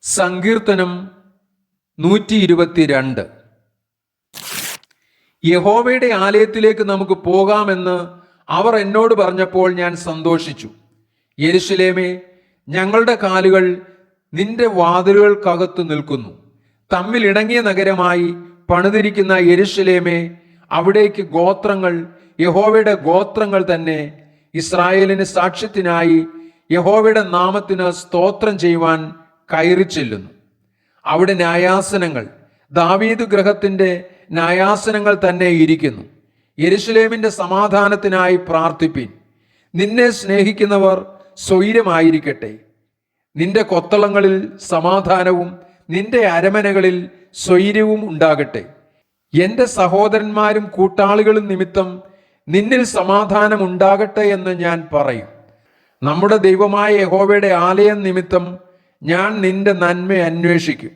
സങ്കീർത്തനം 122. യഹോവയുടെ ആലയത്തിലേക്ക് നമുക്ക് പോകാമെന്ന് അവർ എന്നോട് പറഞ്ഞപ്പോൾ ഞാൻ സന്തോഷിച്ചു. യെരൂശലേമേ, ഞങ്ങളുടെ കാലുകൾ നിന്റെ വാതിലുകൾക്കകത്ത് നിൽക്കുന്നു. തമ്മിൽ ഇണങ്ങിയ നഗരമായി പണിതിരിക്കുന്ന യെരൂശലേമേ, അവിടേക്ക് ഗോത്രങ്ങൾ, യഹോവയുടെ ഗോത്രങ്ങൾ തന്നെ ഇസ്രായേലിന് സാക്ഷ്യത്തിനായി യഹോവയുടെ നാമത്തിന് സ്തോത്രം ചെയ്യുവാൻ കയറി ചെല്ലുന്നു. അവിടെ ന്യായാസനങ്ങൾ, ദാവീദ് ഗൃഹത്തിന്റെ ന്യായാസനങ്ങൾ തന്നെ ഇരിക്കുന്നു. യെരൂശലേമിന്റെ സമാധാനത്തിനായി പ്രാർത്ഥിപ്പിൻ. നിന്നെ സ്നേഹിക്കുന്നവർ സ്വൈരമായിരിക്കട്ടെ. നിന്റെ കൊത്തളങ്ങളിൽ സമാധാനവും നിന്റെ അരമനകളിൽ സ്വൈര്യവും ഉണ്ടാകട്ടെ. എൻ്റെ സഹോദരന്മാരും കൂട്ടാളികളും നിമിത്തം നിന്നിൽ സമാധാനം ഉണ്ടാകട്ടെ എന്ന് ഞാൻ പറയും. നമ്മുടെ ദൈവമായ യഹോവയുടെ ആലയം നിമിത്തം ഞാൻ നിന്റെ നന്മ അന്വേഷിക്കും.